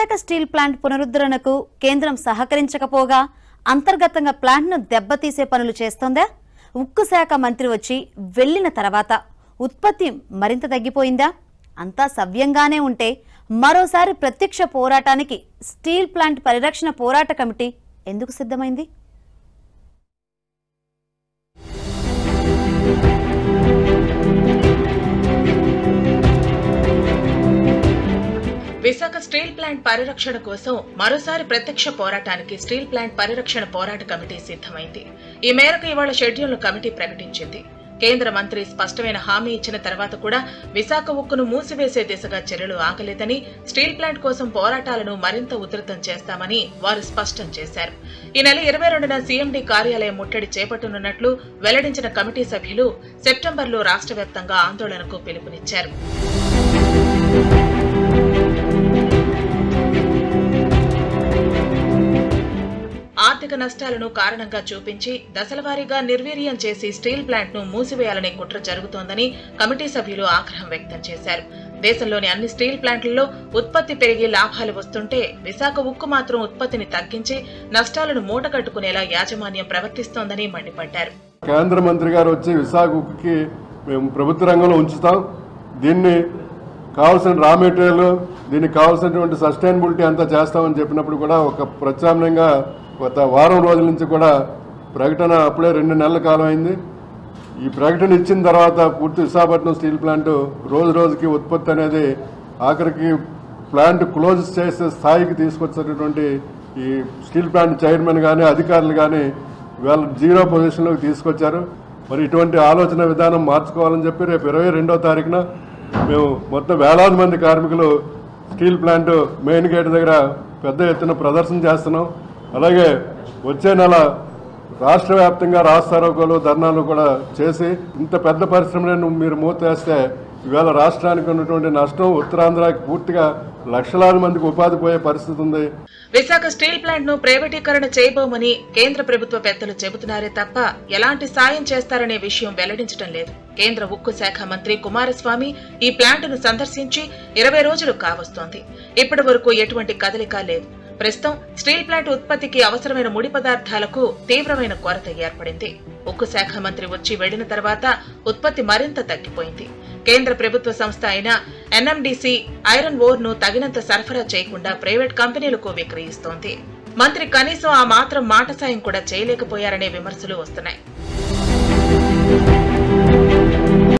Visakha steel plant పునరుద్ధరణకు కేంద్రం సహకరించకపోగా అంతర్గతంగా ప్లాంట్ను దెబ్బతీసే పనులు చేస్తోందా? ఉక్కు శాఖ మంత్రి వచ్చి వెళ్లిన తర్వాత ఉత్పత్తి మరింత తగ్గిపోయిందా? అంతా సవ్యంగానే ఉంటే మరోసారి ప్రత్యక్ష పోరాటానికి స్టీల్ ప్లాంట్ పరిరక్షణ పోరాట కమిటీ ఎందుకు సిద్ధమైంది? విశాఖ స్టీల్ ప్లాంట్ పరిరక్షణ కోసం మరోసారి ప్రత్యక్ష పోరాటానికి స్టీల్ ప్లాంట్ పరిరక్షణ పోరాట కమిటీ సిద్ధమైంది. ఈ మేరకు ఇవాళ షెడ్యూల్ను కమిటీ ప్రకటించింది. కేంద్ర మంత్రి స్పష్టమైన హామీ ఇచ్చిన తర్వాత కూడా విశాఖ ఉక్కును మూసివేసే దిశగా చర్యలు ఆగలేదని, స్టీల్ ప్లాంట్ కోసం పోరాటాలను మరింత ఉధృతం చేస్తామని వారు స్పష్టం చేశారు. ఈ నెల 22న సీఎండీ కార్యాలయం ముట్టడి చేపట్టనున్నట్లు వెల్లడించిన కమిటీ సభ్యులు సెప్టెంబర్లో రాష్ట్ర వ్యాప్తంగా ఆందోళనకు పిలుపునిచ్చారు. ఆర్థిక నష్టాలను కారణంగా చూపించి దశలవారీగా నిర్వీర్యం చేసి స్టీల్ ప్లాంట్ ను మూసివేయాలనే కుట్ర జరుగుతోందని కమిటీ సభ్యులు ఆగ్రహం వ్యక్తం చేశారు. దేశంలోని అన్ని స్టీల్ ప్లాంట్లలో ఉత్పత్తి పెరిగి లాభాలు వస్తుంటే విశాఖ ఉక్కు మాత్రం ఉత్పత్తిని తగ్గించి నష్టాలను మూటగట్టుకునేలా యాజమాన్యం ప్రవర్తిస్తోందని మండిపడ్డారు. కేంద్ర మంత్రి గారు వచ్చి విశాఖ ఉక్కుకి మేము ప్రభుత్వ రంగంలో ఉంచుతాం, దీన్ని కావాల్సిన రా మెటీరియల్, దీనికి కావాల్సినటువంటి సస్టైనబిలిటీ అంతా చేస్తామని చెప్పినప్పుడు కూడా ఒక ప్రత్యామ్నాయంగా గత వారం రోజుల నుంచి కూడా ప్రకటన, అప్పుడే 2 నెలల కాలం అయింది. ఈ ప్రకటన ఇచ్చిన తర్వాత పూర్తి విశాఖపట్నం స్టీల్ ప్లాంట్ రోజు రోజుకి ఉత్పత్తి అనేది ఆఖరికి ప్లాంట్ క్లోజ్ చేసే స్థాయికి తీసుకొచ్చేటటువంటి ఈ స్టీల్ ప్లాంట్ చైర్మన్ కానీ అధికారులు కానీ వీళ్ళ జీరో పొజిషన్లోకి తీసుకొచ్చారు. మరి ఇటువంటి ఆలోచన విధానం మార్చుకోవాలని చెప్పి రేపు 22వ తారీఖున మేము మొత్తం వేలాది మంది కార్మికులు స్టీల్ ప్లాంట్ మెయిన్ గేట్ దగ్గర పెద్ద ఎత్తున ప్రదర్శన చేస్తున్నాం. అలాగే వచ్చే నెల రాష్ట్ర వ్యాప్తంగా రాస్తారోకోలు, ధర్నాలు కూడా చేసి ఇంత పెద్ద పరిశ్రమలను మీరు మూతేస్తే ఇవాళ రాష్ట్రానికి ఉన్నటువంటి నష్టం ఉత్తరాంధ్రకి పూర్తిగా లక్షలాది మందికి ఉపాధి పోయే పరిస్థితి ఉంది. విశాఖ స్టీల్ ప్లాంట్ ను ప్రైవేటీకరణ చేయబోమని కేంద్ర ప్రభుత్వ పెద్దలు చెబుతున్నారే తప్ప ఎలాంటి సాయం చేస్తారనే విషయం వెల్లడించడం లేదు. కేంద్ర ఉక్కు శాఖ మంత్రి కుమారస్వామి ఈ ప్లాంట్ ను సందర్శించి 20 రోజులు కావస్తోంది. ఇప్పటి వరకు ఎటువంటి కదలిక లేదు. ప్రస్తుతం స్టీల్ ప్లాంట్ ఉత్పత్తికి అవసరమైన ముడి పదార్థాలకు తీవ్రమైన కొరత ఏర్పడింది. ఉక్కు శాఖ మంత్రి వచ్చి వెళ్లిన తర్వాత ఉత్పత్తి మరింత తగ్గిపోయింది. కేంద్ర ప్రభుత్వ సంస్థ అయిన ఎన్ఎండీసీ ఐరన్ ఓర్ ను తగినంత సరఫరా చేయకుండా ప్రైవేట్ కంపెనీలకు విక్రయిస్తోంది. మంత్రి కనీసం ఆ మాత్రం మాట సాయం కూడా చేయలేకపోయారనే విమర్శలు వస్తున్నాయి.